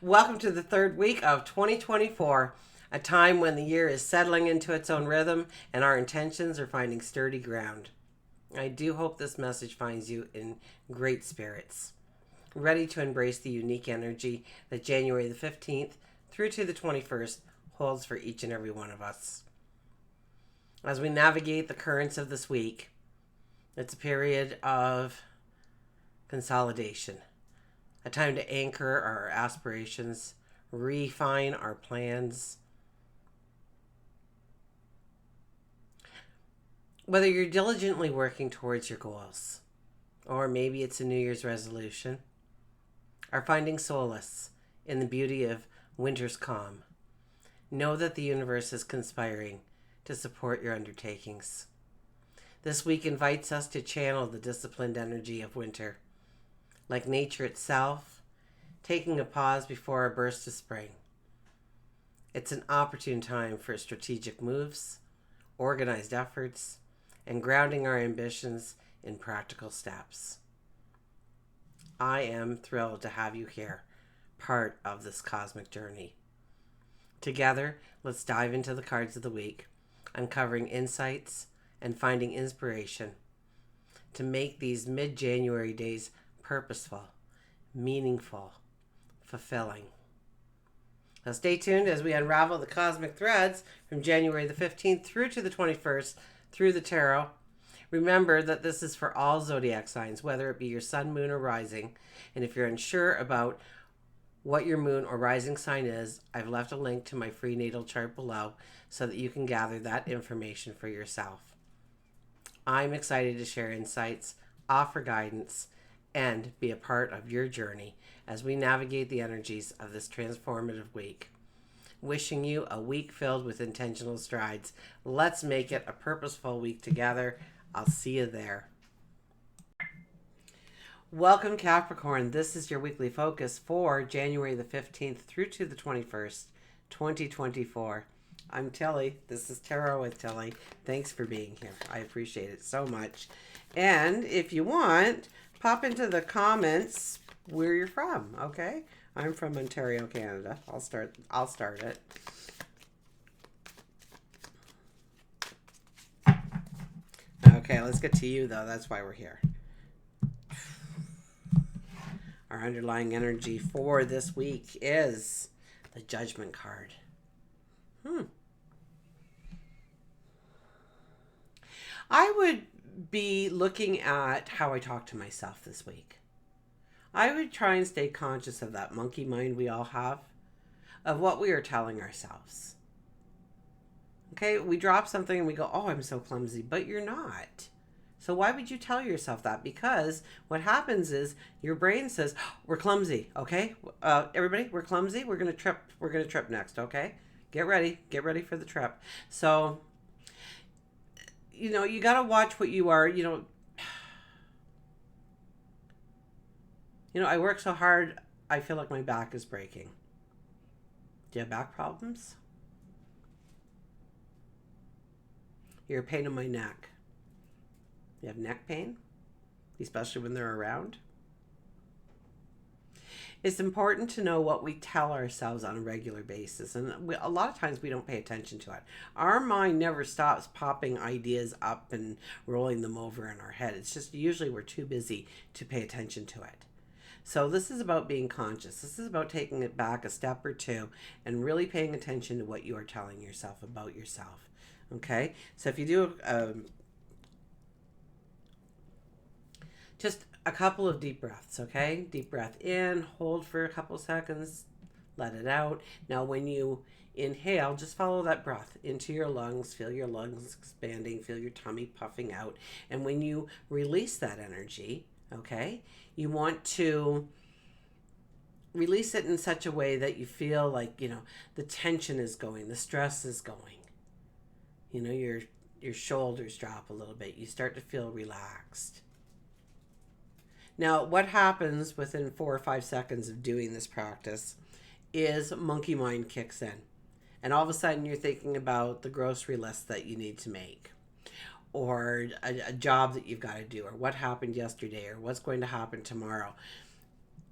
Welcome to the third week of 2024, a time when the year is settling into its own rhythm and our intentions are finding sturdy ground. I do hope this message finds you in great spirits, ready to embrace the unique energy that January the 15th through to the 21st holds for each and every one of us. As we navigate the currents of this week, it's a period of consolidation, a time to anchor our aspirations, refine our plans. Whether you're diligently working towards your goals, or maybe it's a New Year's resolution, are finding solace in the beauty of winter's calm, know that the universe is conspiring to support your undertakings. This week invites us to channel the disciplined energy of winter, like nature itself, taking a pause before a burst of spring. It's an opportune time for strategic moves, organized efforts, and grounding our ambitions in practical steps. I am thrilled to have you here, part of this cosmic journey. Together, let's dive into the cards of the week, uncovering insights and finding inspiration to make these mid-January days purposeful, meaningful, fulfilling. Now stay tuned as we unravel the cosmic threads from January the 15th through to the 21st through the tarot. Remember that this is for all zodiac signs, whether it be your sun, moon, or rising. And if you're unsure about what your moon or rising sign is, I've left a link to my free natal chart below so that you can gather that information for yourself. I'm excited to share insights, offer guidance, and be a part of your journey as we navigate the energies of this transformative week. Wishing you a week filled with intentional strides. Let's make it a purposeful week together. I'll see you there. Welcome, Capricorn. This is your weekly focus for January the 15th through to the 21st, 2024. I'm Tilly. This is Tarot with Tilly. Thanks for being here. I appreciate it so much. And if you want, pop into the comments where you're from, okay? I'm from Ontario, Canada. I'll start it. Okay, let's get to you though. That's why we're here. Our underlying energy for this week is the Judgment card. I would be looking at how I talk to myself this week. I would try and stay conscious of that monkey mind we all have, of what we are telling ourselves. Okay, we drop something and we go, oh, I'm so clumsy, but you're not. So why would you tell yourself that? Because what happens is your brain says, oh, we're clumsy, okay? Everybody, we're clumsy. We're going to trip. We're going to trip next, okay? Get ready. Get ready for the trip. So, you got to watch what you are, I work so hard, I feel like my back is breaking. Do you have back problems? You're a pain in my neck. You have neck pain, especially when they're around. It's important to know what we tell ourselves on a regular basis. And a lot of times we don't pay attention to it. Our mind never stops popping ideas up and rolling them over in our head. It's just usually we're too busy to pay attention to it. So this is about being conscious. This is about taking it back a step or two and really paying attention to what you are telling yourself about yourself. Okay? So if you do just a couple of deep breaths, okay? Deep breath in, hold for a couple seconds, let it out. Now when you inhale, just follow that breath into your lungs, feel your lungs expanding, feel your tummy puffing out. And when you release that energy, okay, you want to release it in such a way that you feel like, the tension is going, the stress is going. Your shoulders drop a little bit. You start to feel relaxed. Now, what happens within 4 or 5 seconds of doing this practice is monkey mind kicks in. And all of a sudden you're thinking about the grocery list that you need to make, or a job that you've got to do, or what happened yesterday, or what's going to happen tomorrow.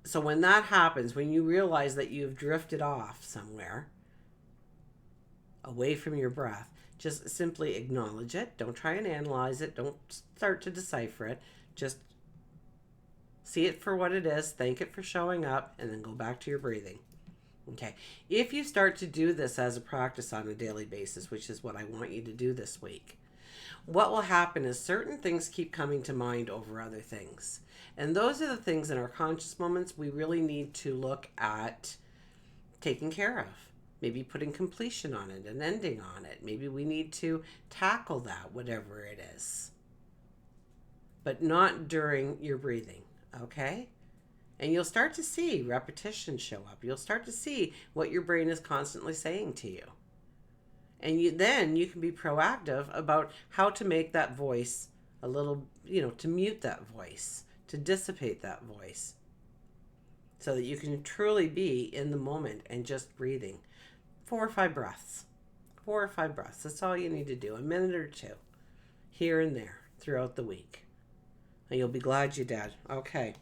So when that happens, when you realize that you've drifted off somewhere away from your breath, just simply acknowledge it. Don't try and analyze it. Don't start to decipher it. Just see it for what it is, thank it for showing up, and then go back to your breathing. Okay. If you start to do this as a practice on a daily basis, which is what I want you to do this week, what will happen is certain things keep coming to mind over other things. And those are the things in our conscious moments we really need to look at taking care of. Maybe putting completion on it, an ending on it. Maybe we need to tackle that, whatever it is. But not during your breathing, okay? And you'll start to see repetition show up. You'll start to see what your brain is constantly saying to you. And then you can be proactive about how to make that voice a little, to mute that voice, to dissipate that voice, so that you can truly be in the moment and just breathing. 4 or 5 breaths. 4 or 5 breaths. That's all you need to do. A minute or two here and there throughout the week. And you'll be glad you did. Okay.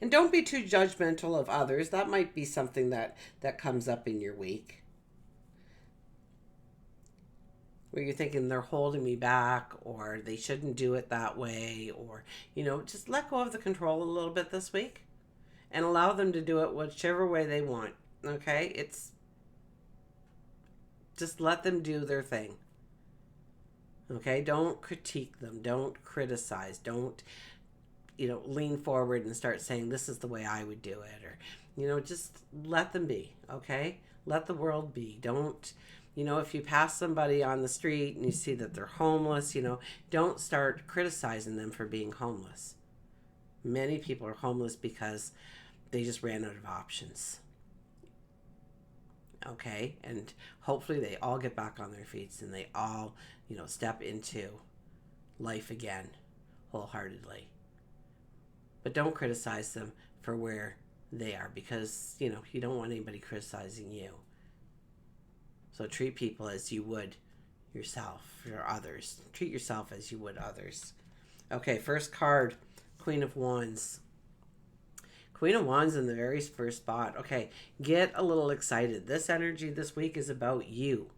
And don't be too judgmental of others. That might be something that comes up in your week, where you're thinking they're holding me back, or they shouldn't do it that way, or, just let go of the control a little bit this week and allow them to do it whichever way they want. Okay? It's just let them do their thing. Okay? Don't critique them. Don't criticize. Don't, lean forward and start saying, this is the way I would do it. Or, just let them be. Okay? Let the world be. Don't, if you pass somebody on the street and you see that they're homeless, don't start criticizing them for being homeless. Many people are homeless because they just ran out of options. Okay? And hopefully they all get back on their feet and they all, step into life again wholeheartedly. But don't criticize them for where they are, because, you don't want anybody criticizing you. So treat people as you would yourself or others. Treat yourself as you would others. Okay, first card, Queen of Wands. Queen of Wands in the very first spot. Okay, get a little excited. This energy this week is about you.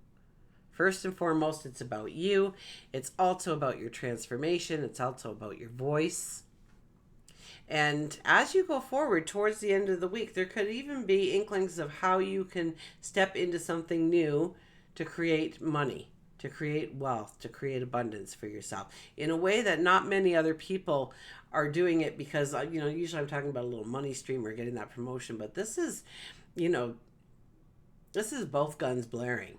First and foremost, it's about you. It's also about your transformation. It's also about your voice. And as you go forward towards the end of the week, there could even be inklings of how you can step into something new to create money, to create wealth, to create abundance for yourself in a way that not many other people are doing it, because, usually I'm talking about a little money stream or getting that promotion, but this is, this is both guns blaring.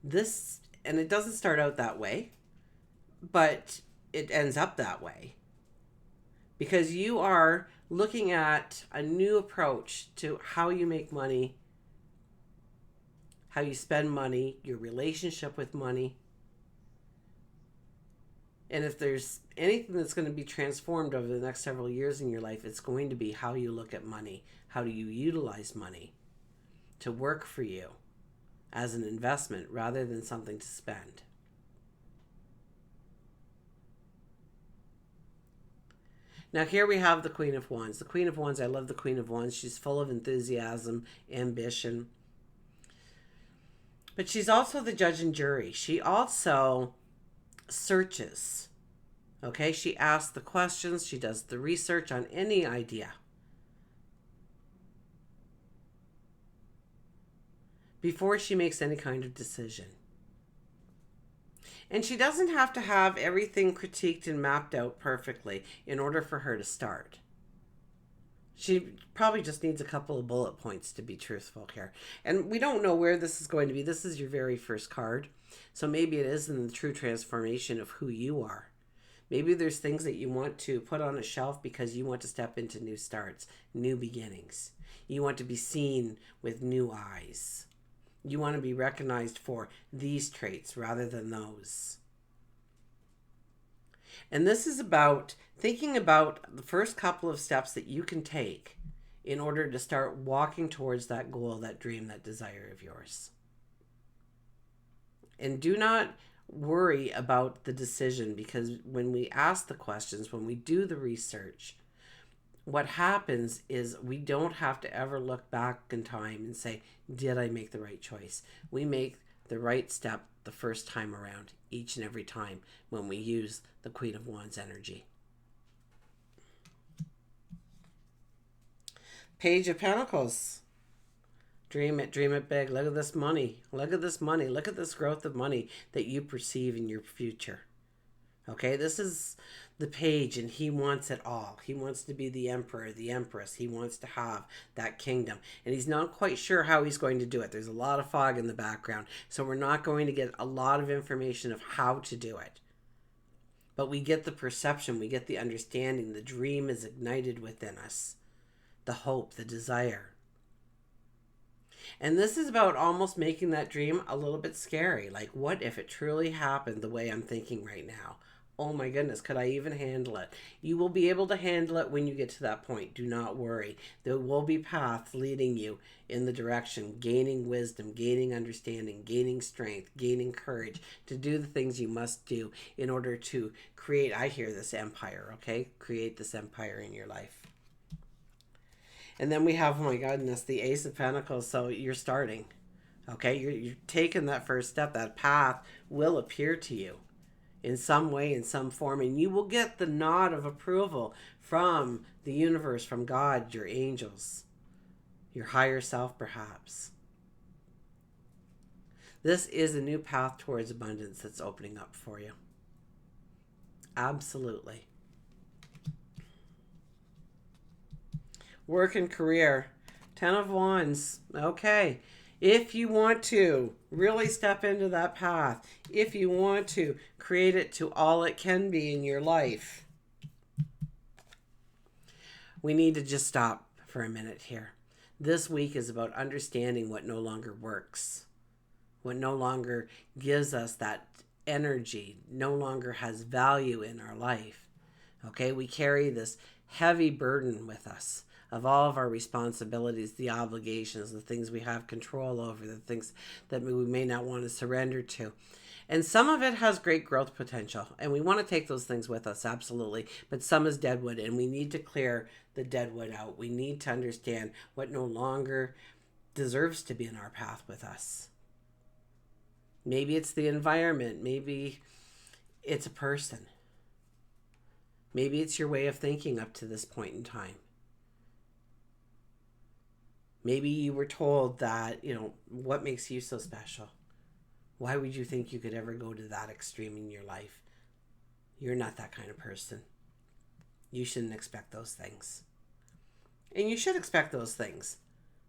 And it doesn't start out that way, but it ends up that way. Because you are looking at a new approach to how you make money, how you spend money, your relationship with money. And if there's anything that's going to be transformed over the next several years in your life, it's going to be how you look at money. How do you utilize money to work for you as an investment rather than something to spend? Now here we have the Queen of Wands. The Queen of Wands, I love the Queen of Wands. She's full of enthusiasm, ambition. But she's also the judge and jury. She also searches. Okay, she asks the questions. She does the research on any idea before she makes any kind of decision. And she doesn't have to have everything critiqued and mapped out perfectly in order for her to start. She probably just needs a couple of bullet points, to be truthful here. And we don't know where this is going to be. This is your very first card. So maybe it is in the true transformation of who you are. Maybe there's things that you want to put on a shelf because you want to step into new starts, new beginnings. You want to be seen with new eyes. You want to be recognized for these traits rather than those. And this is about thinking about the first couple of steps that you can take in order to start walking towards that goal, that dream, that desire of yours. And do not worry about the decision, because when we ask the questions, when we do the research, what happens is we don't have to ever look back in time and say, did I make the right choice? We make the right step the first time around, each and every time when we use the Queen of Wands energy. Page of Pentacles. Dream it big. Look at this money. Look at this money. Look at this growth of money that you perceive in your future. Okay, this is the page, and he wants it all. He wants to be the emperor, the empress. He wants to have that kingdom, and he's not quite sure how he's going to do it. There's a lot of fog in the background, so we're not going to get a lot of information of how to do it. But we get the perception, we get the understanding. The dream is ignited within us. The hope, the desire. And this is about almost making that dream a little bit scary. Like, what if it truly happened the way I'm thinking right now? Oh my goodness, could I even handle it? You will be able to handle it when you get to that point. Do not worry. There will be paths leading you in the direction, gaining wisdom, gaining understanding, gaining strength, gaining courage to do the things you must do in order to create, I hear this empire, okay? Create this empire in your life. And then we have, oh my goodness, the Ace of Pentacles. So you're starting, okay? You're taking that first step. That path will appear to you in some way, in some form, and you will get the nod of approval from the universe, from God, your angels, your higher self, perhaps. This is a new path towards abundance that's opening up for you. Absolutely. Work and career. 10 of Wands. Okay. If you want to really step into that path, if you want to create it to all it can be in your life, we need to just stop for a minute here. This week is about understanding what no longer works, what no longer gives us that energy, no longer has value in our life. Okay, we carry this heavy burden with us of all of our responsibilities, the obligations, the things we have control over, the things that we may not want to surrender to. And some of it has great growth potential, and we want to take those things with us, absolutely. But some is deadwood, and we need to clear the deadwood out. We need to understand what no longer deserves to be in our path with us. Maybe it's the environment. Maybe it's a person. Maybe it's your way of thinking up to this point in time. Maybe you were told that, what makes you so special? Why would you think you could ever go to that extreme in your life? You're not that kind of person. You shouldn't expect those things. And you should expect those things.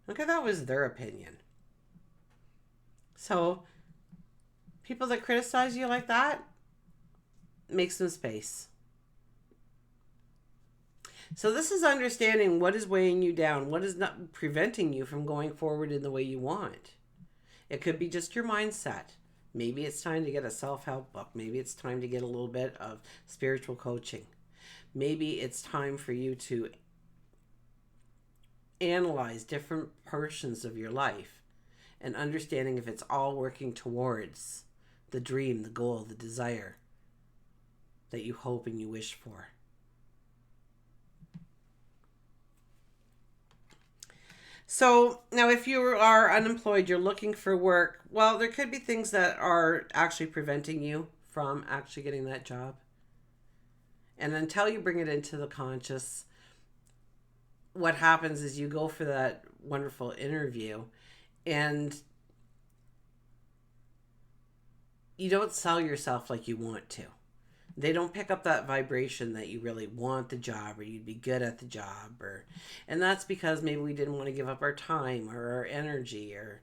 Okay, that was their opinion. So, people that criticize you like that, make some space. So this is understanding what is weighing you down, what is not preventing you from going forward in the way you want. It could be just your mindset. Maybe it's time to get a self-help book. Maybe it's time to get a little bit of spiritual coaching. Maybe it's time for you to analyze different portions of your life and understanding if it's all working towards the dream, the goal, the desire that you hope and you wish for. So now if you are unemployed, you're looking for work, well, there could be things that are actually preventing you from actually getting that job. And until you bring it into the conscious, what happens is you go for that wonderful interview and you don't sell yourself like you want to. They don't pick up that vibration that you really want the job or you'd be good at the job. And that's because maybe we didn't want to give up our time or our energy or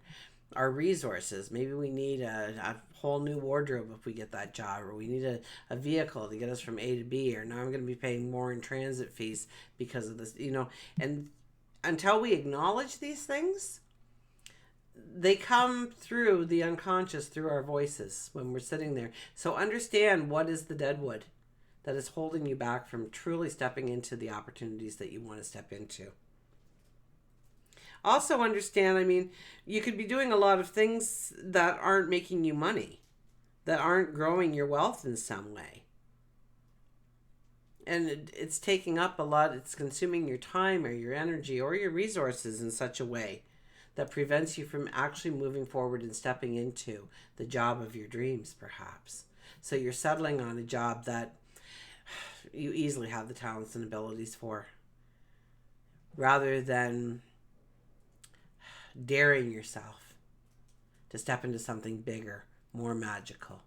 our resources. Maybe we need a whole new wardrobe if we get that job, or we need a vehicle to get us from A to B, or now I'm going to be paying more in transit fees because of this, And until we acknowledge these things, they come through the unconscious, through our voices when we're sitting there. So understand what is the deadwood that is holding you back from truly stepping into the opportunities that you want to step into. Also understand, you could be doing a lot of things that aren't making you money, that aren't growing your wealth in some way. And it's taking up a lot. It's consuming your time or your energy or your resources in such a way that prevents you from actually moving forward and stepping into the job of your dreams, perhaps. So you're settling on a job that you easily have the talents and abilities for, rather than daring yourself to step into something bigger, more magical.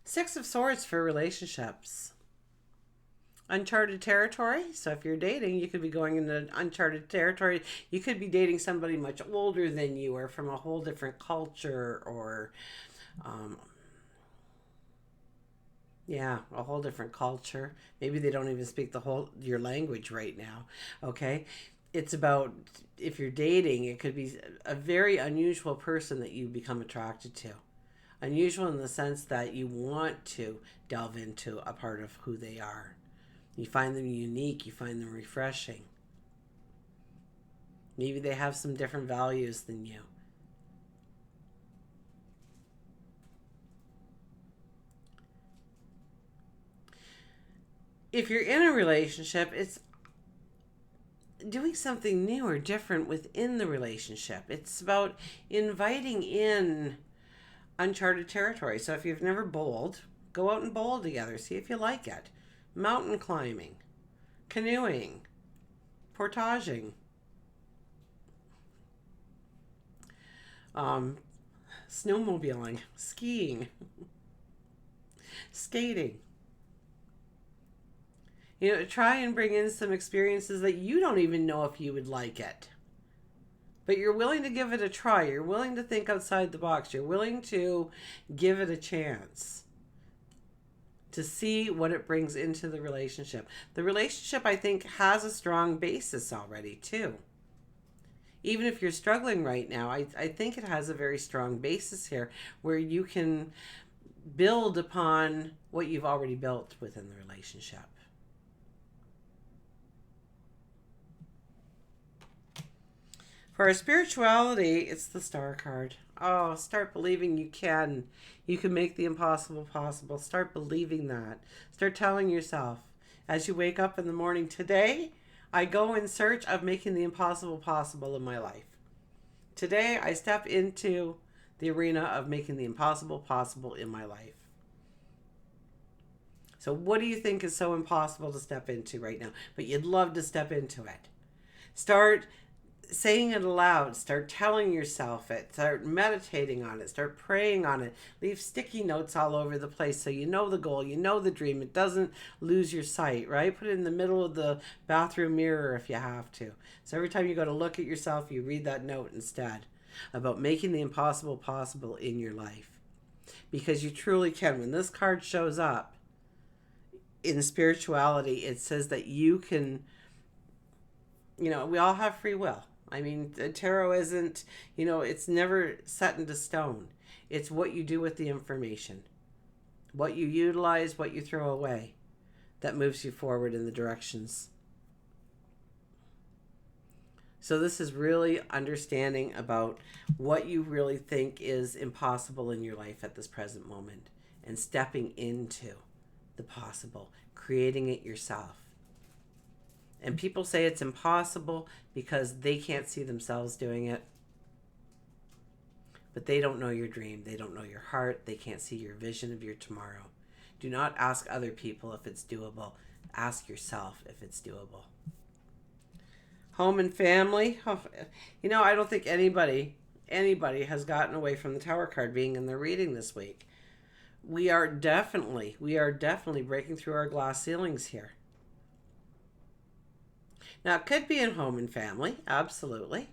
Six of Swords for relationships. Uncharted territory. So if you're dating, you could be going into uncharted territory. You could be dating somebody much older than you or from a whole different culture, or a whole different culture. Maybe they don't even speak your language right now. Okay? It's about, if you're dating, it could be a very unusual person that you become attracted to. Unusual in the sense that you want to delve into a part of who they are. You find them unique, you find them refreshing. Maybe they have some different values than you. If you're in a relationship, it's doing something new or different within the relationship. It's about inviting in uncharted territory. So if you've never bowled, go out and bowl together. See if you like it. Mountain climbing, canoeing, portaging, snowmobiling, skiing, skating. Try and bring in some experiences that you don't even know if you would like it. But you're willing to give it a try. You're willing to think outside the box. You're willing to give it a chance to see what it brings into the relationship. The relationship, I think, has a strong basis already, too. Even if you're struggling right now, I think it has a very strong basis here where you can build upon what you've already built within the relationship. For our spirituality, it's the Star card. Oh, start believing you can. You can make the impossible possible. Start believing that. Start telling yourself as you wake up in the morning, today I go in search of making the impossible possible in my life. Today I step into the arena of making the impossible possible in my life. So what do you think is so impossible to step into right now, but you'd love to step into it? Start saying it aloud. Start telling yourself it. Start meditating on it. Start praying on it. Leave sticky notes all over the place so you know the goal, you know the dream. It doesn't lose your sight, right? Put it in the middle of the bathroom mirror if you have to. So every time you go to look at yourself, you read that note instead about making the impossible possible in your life. Because you truly can. When this card shows up in spirituality, it says that you can, we all have free will. I mean, the tarot isn't, it's never set into stone. It's what you do with the information, what you utilize, what you throw away, that moves you forward in the directions. So this is really understanding about what you really think is impossible in your life at this present moment and stepping into the possible, creating it yourself. And people say it's impossible because they can't see themselves doing it. But they don't know your dream. They don't know your heart. They can't see your vision of your tomorrow. Do not ask other people if it's doable. Ask yourself if it's doable. Home and family. I don't think anybody has gotten away from the Tower card being in their reading this week. We are definitely breaking through our glass ceilings here. Now, it could be in home and family, absolutely.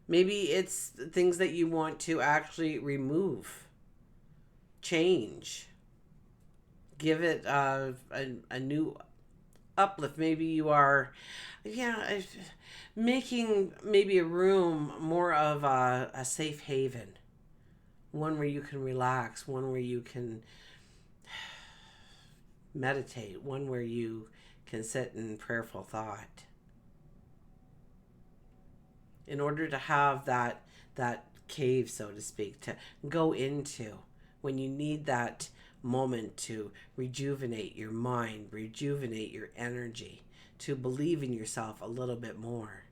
Maybe it's things that you want to actually remove, change, give it a new uplift. Maybe you are, making maybe a room more of a safe haven, one where you can relax, one where you can meditate, one where you can sit in prayerful thought. In order to have that cave, so to speak, to go into when you need that moment to rejuvenate your mind, rejuvenate your energy, to believe in yourself a little bit more.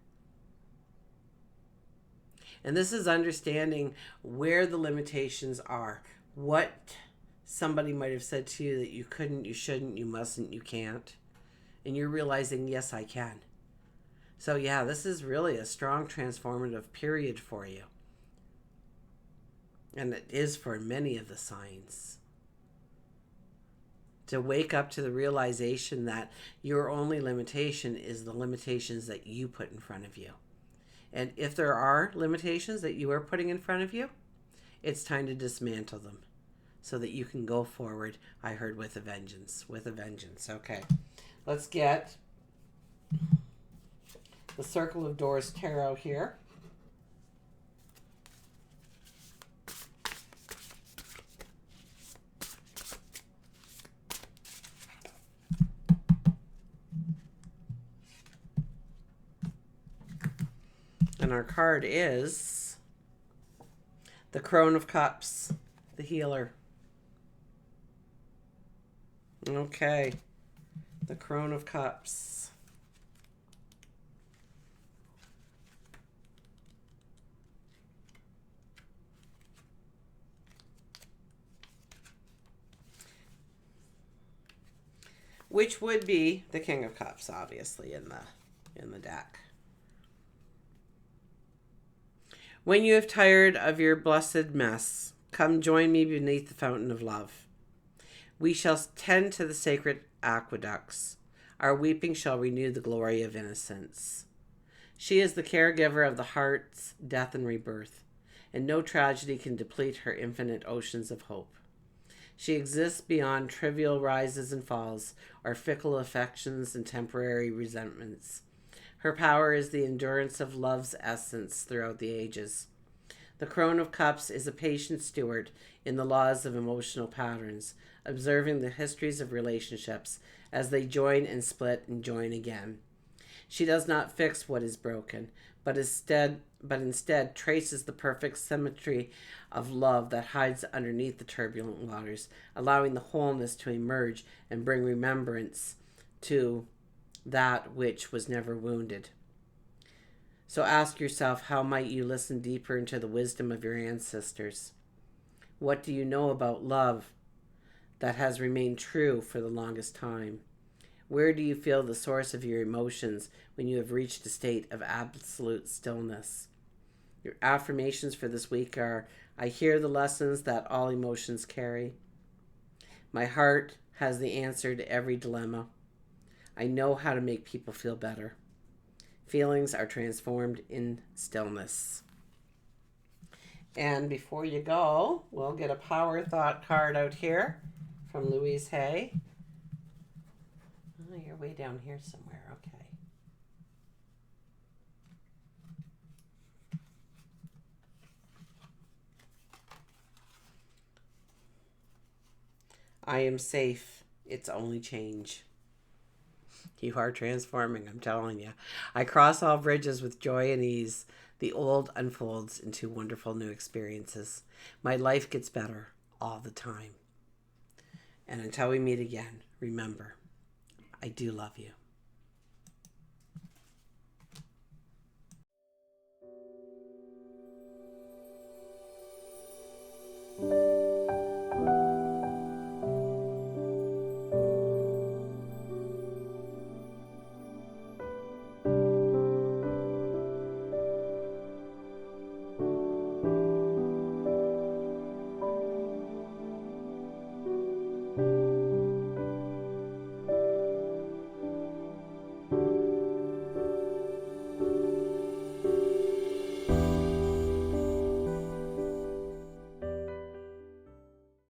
And this is understanding where the limitations are, what somebody might have said to you that you couldn't, you shouldn't, you mustn't, you can't. And you're realizing, yes, I can. So yeah, this is really a strong transformative period for you. And it is for many of the signs. To wake up to the realization that your only limitation is the limitations that you put in front of you. And if there are limitations that you are putting in front of you, it's time to dismantle them so that you can go forward, I heard, with a vengeance. With a vengeance. Okay. Let's get the Circle of Doors Tarot here. And our card is the Crone of Cups, the healer. Okay. The Crone of Cups. Which would be the King of Cups, obviously, in the deck. When you have tired of your blessed mess, come join me beneath the fountain of love. We shall tend to the sacred aqueducts. Our weeping shall renew the glory of innocence. She is the caregiver of the heart's death and rebirth, and no tragedy can deplete her infinite oceans of hope. She exists beyond trivial rises and falls, or fickle affections and temporary resentments. Her power is the endurance of love's essence throughout the ages. The Crone of Cups is a patient steward in the laws of emotional patterns, observing the histories of relationships as they join and split and join again. She does not fix what is broken, but instead traces the perfect symmetry of love that hides underneath the turbulent waters, allowing the wholeness to emerge and bring remembrance to that which was never wounded. So ask yourself, how might you listen deeper into the wisdom of your ancestors? What do you know about love that has remained true for the longest time? Where do you feel the source of your emotions when you have reached a state of absolute stillness? Your affirmations for this week are, I hear the lessons that all emotions carry. My heart has the answer to every dilemma. I know how to make people feel better. Feelings are transformed in stillness. And before you go, we'll get a power thought card out here from Louise Hay. Oh, you're way down here somewhere. Okay. I am safe. It's only change. You are transforming, I'm telling you. I cross all bridges with joy and ease. The old unfolds into wonderful new experiences. My life gets better all the time. And until we meet again, remember, I do love you.